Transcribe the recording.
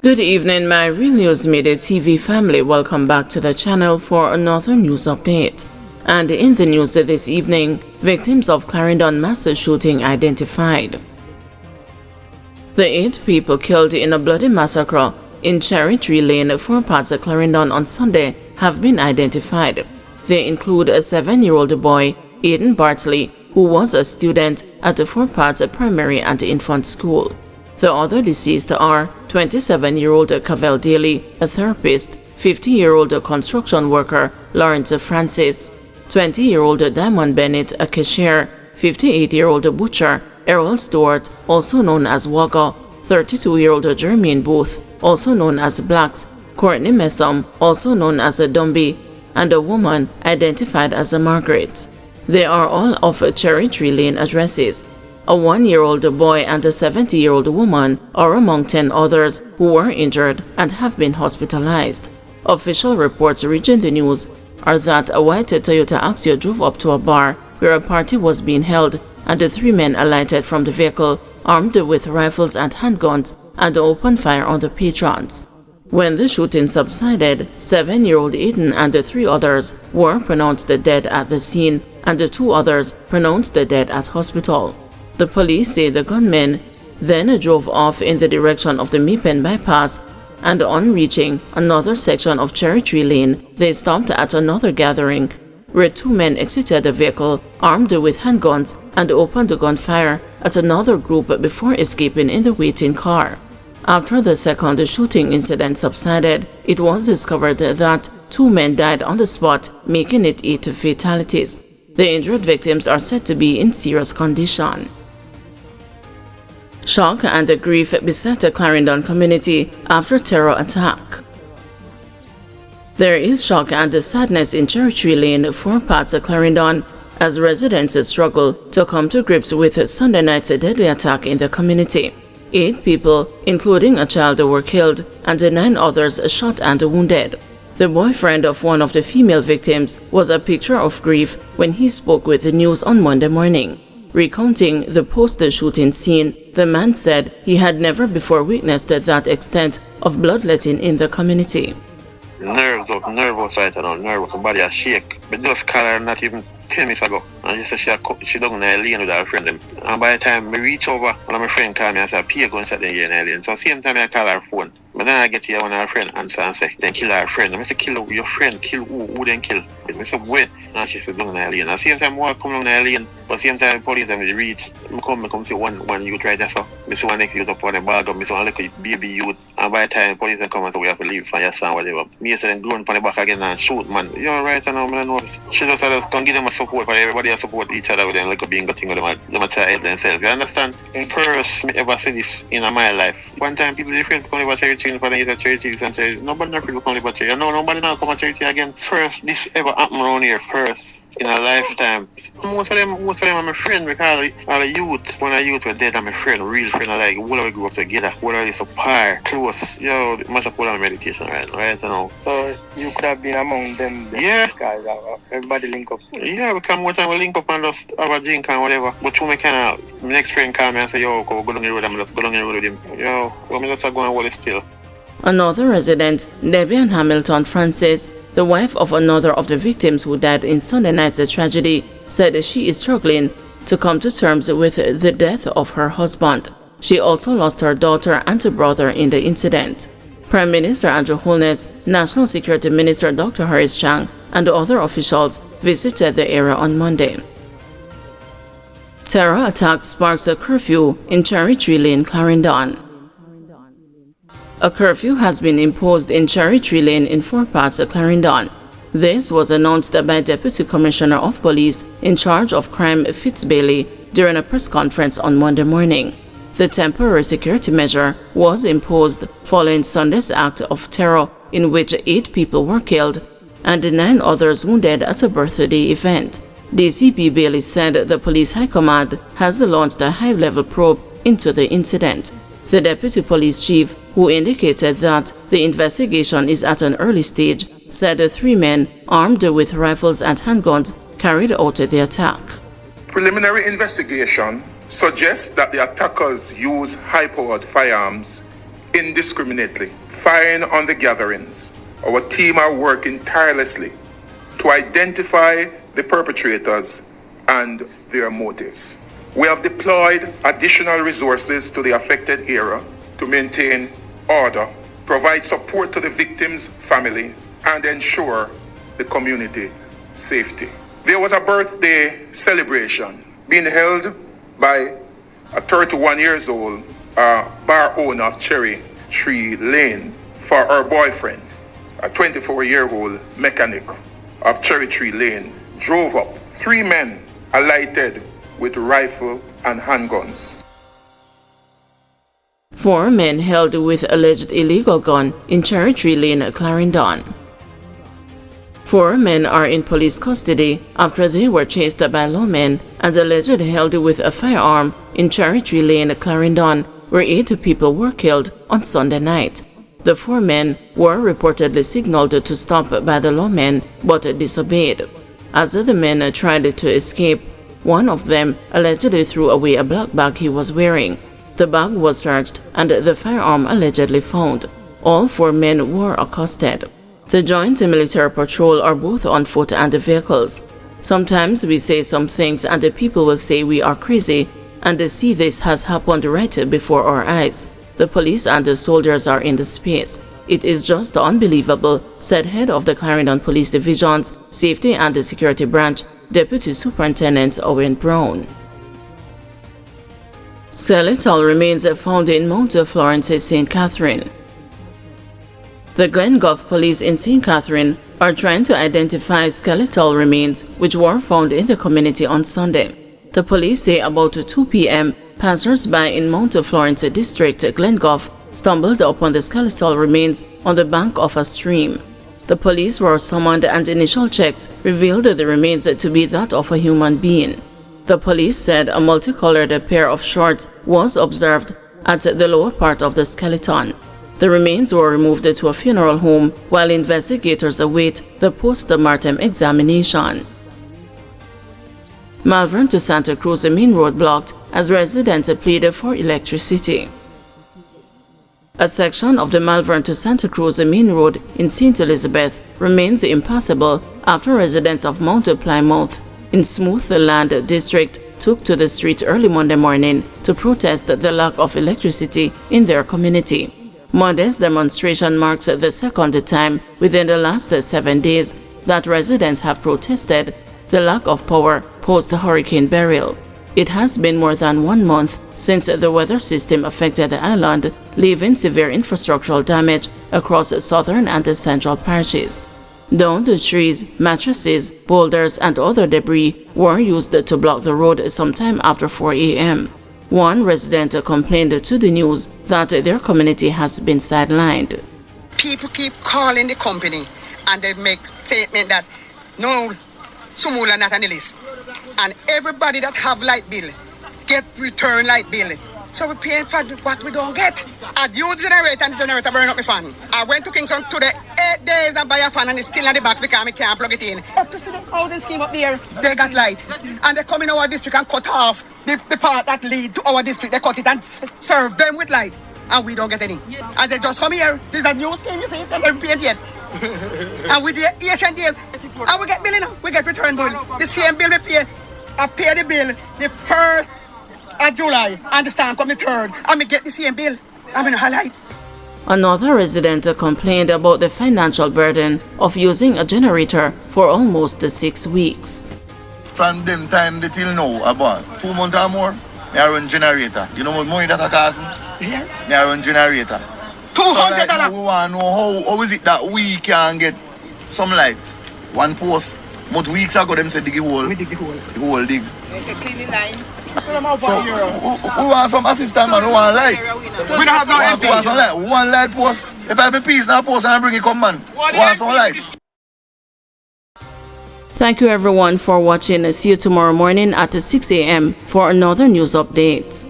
Good evening, my Real News Midday TV family. Welcome back to the channel for another news update. And in the news this evening, victims of Clarendon mass shooting identified. The 8 people killed in a bloody massacre in Cherry Tree Lane, 4 parts of Clarendon on Sunday have been identified. They include a 7-year-old boy, Aiden Bartley, who was a student at the 4 parts primary and infant school. The other deceased are 27-year-old Cavell Daly, a therapist, 50-year-old construction worker Lawrence Francis, 20-year-old Diamond Bennett, a cashier, 58-year-old butcher Errol Stewart, also known as Wagga, 32-year-old Jermaine Booth, also known as Blacks, Courtney Messam, also known as a Dumby, and a woman identified as a Margaret. They are all of Cherry Tree Lane addresses. A 1-year-old boy and a 70-year-old woman are among 10 others who were injured and have been hospitalized. Official reports reaching the news are that a white Toyota Axio drove up to a bar where a party was being held, and the 3 men alighted from the vehicle armed with rifles and handguns and opened fire on the patrons. When the shooting subsided, 7-year-old Aiden and the 3 others were pronounced dead at the scene, and the 2 others pronounced dead at hospital. The police say the gunmen then drove off in the direction of the Meepen bypass, and on reaching another section of Cherry Tree Lane, they stopped at another gathering where 2 men exited the vehicle armed with handguns and opened gunfire at another group before escaping in the waiting car. After the second shooting incident subsided, it was discovered that 2 men died on the spot, making it 8 fatalities. The injured victims are said to be in serious condition. Shock and grief beset the Clarendon community after terror attack. There is shock and sadness in Cherry Tree Lane, 4 parts of Clarendon, as residents struggle to come to grips with Sunday night's deadly attack in the community. 8 people, including a child, were killed and 9 others shot and wounded. The boyfriend of one of the female victims was a picture of grief when he spoke with the news on Monday morning. Recounting the post-shooting scene, the man said he had never before witnessed that extent of bloodletting in the community. Nerves up, nervous right now, nervous, body a shake. But just call her not even 10 minutes ago. And she said she down in the lane with her friend. And by the time I reach over, one of my friends called me and said, "Pay gunshot in the lane." So same time I call her phone. But then I get here one of her friend answer and say, "Then kill her friend." I say, "Kill your friend, kill who then kill?" I said, "Wait." And she said, "Down in the lane." And same time I come down the lane, but same time the police them reach. I come see one youth right there, so I see one next youth up on the ball gun, I see one little baby youth. And by the time the police them come and say, "We have to leave from your son," whatever. Me say them grown on the back again and shoot, man. You're right, I know, I know. She just can give them a support, for everybody has support each other with them, like a being good thing with them a try help themselves. You understand? First, I ever see this in my life. One time people different come over Cherry for the Cherry and say, nobody not people come over Cherry. No, nobody now come to Cherry again. First, this ever happened around here first in a lifetime. Most of them are my friend because all the youth, when the youth were dead, I'm a friend, real friend. Like, all of we grew up together, all of us apart, close. Yo, much of all meditation, right you know. So you could have been among them. Yeah. Guys, everybody link up. Yeah, we come one time we link up and just have a drink and whatever. But two my next friend call me and say, "Yo, go down the road, I'm just go down the road with him." Yo, we just go and hold it still. Another resident, Debbie Hamilton Francis, the wife of another of the victims who died in Sunday night's tragedy, said she is struggling to come to terms with the death of her husband. She also lost her daughter and a brother in the incident. Prime Minister Andrew Holness, National Security Minister Dr. Harris Chang, and other officials visited the area on Monday. Terror attack sparks a curfew in Cherry Tree Lane, Clarendon. A curfew has been imposed in Cherry Tree Lane in 4 parts of Clarendon. This was announced by Deputy Commissioner of Police in charge of crime Fitzbailey during a press conference on Monday morning. The temporary security measure was imposed following Sunday's act of terror in which 8 people were killed and 9 others wounded at a birthday event. DCP Bailey said the police high command has launched a high-level probe into the incident. The deputy police chief, who indicated that the investigation is at an early stage, said the 3 men armed with rifles and handguns carried out the attack. Preliminary investigation suggests that the attackers used high-powered firearms indiscriminately, firing on the gatherings. Our team are working tirelessly to identify the perpetrators and their motives. We have deployed additional resources to the affected area to maintain order, provide support to the victims' family, and ensure the community safety. There was a birthday celebration being held by a 31 years old bar owner of Cherry Tree Lane for her boyfriend. A 24-year-old mechanic of Cherry Tree Lane drove up. 3 men alighted with rifle and handguns. 4 men held with alleged illegal gun in Cherry Tree Lane, Clarendon. 4 men are in police custody after they were chased by lawmen and allegedly held with a firearm in Cherry Tree Lane, Clarendon, where 8 people were killed on Sunday night. The 4 men were reportedly signaled to stop by the lawmen but disobeyed. As the men tried to escape, one of them allegedly threw away a black bag he was wearing. The bag was searched and the firearm allegedly found. All 4 men were accosted. The Joint Military Patrol are both on foot and vehicles. Sometimes we say some things and the people will say we are crazy, and they see this has happened right before our eyes. The police and the soldiers are in the space. It is just unbelievable, said head of the Clarendon Police Division's Safety and Security Branch, Deputy Superintendent Owen Brown. Skeletal remains found in Mount Florence, St. Catherine. The Glengough police in St. Catherine are trying to identify skeletal remains which were found in the community on Sunday. The police say about 2 p.m., passers-by in Mount Florence District, Glengough, stumbled upon the skeletal remains on the bank of a stream. The police were summoned and initial checks revealed the remains to be that of a human being. The police said a multicolored pair of shorts was observed at the lower part of the skeleton. The remains were removed to a funeral home while investigators await the post-mortem examination. Malvern to Santa Cruz main road blocked as residents pleaded for electricity. A section of the Malvern to Santa Cruz main road in St. Elizabeth remains impassable after residents of Mount Plymouth in Smoothland District took to the street early Monday morning to protest the lack of electricity in their community. Monday's demonstration marks the second time within the last 7 days that residents have protested the lack of power post-Hurricane Beryl. It has been more than 1 month since the weather system affected the island, leaving severe infrastructural damage across southern and central parishes. Downed trees, mattresses, boulders, and other debris were used to block the road sometime after 4 a.m. One resident complained to the news that their community has been sidelined. People keep calling the company and they make statement that no, Sumula not on the list. And everybody that have light bill get return light bill. So we paying for what we don't get. I use generator and the generator burn up my fan. I went to Kingston today 8 days and buy a fan and it's still in the box because I can't plug it in. Up to see the housing scheme up there, they got light. And they come in our district and cut off the part that lead to our district. They cut it and serve them with light. And we don't get any. And they just come here. This is a new scheme, you see, they haven't paid yet. And with the Asian deal, and we get bill, we get return bill. The same bill we pay. I pay the bill the 1st of July, and the stand come the 3rd, and we get the same bill. I mean, highlight. Another resident complained about the financial burden of using a generator for almost 6 weeks. From them time till now, about 2 months or more, I run generator. You know what money that I cost me? Yeah. I run generator. $200. So like, we want to know how is it that we can get some light? One post. But weeks ago, them said dig a hole. We dig the hole. The hole dig. Clean the line. So, we want some assistance, man. We want light. We don't have no MP. We want some light. We want light post. If I have a piece in a post and I bring it, come, man. We want some light. Thank you everyone for watching. See you tomorrow morning at 6 a.m. for another news update.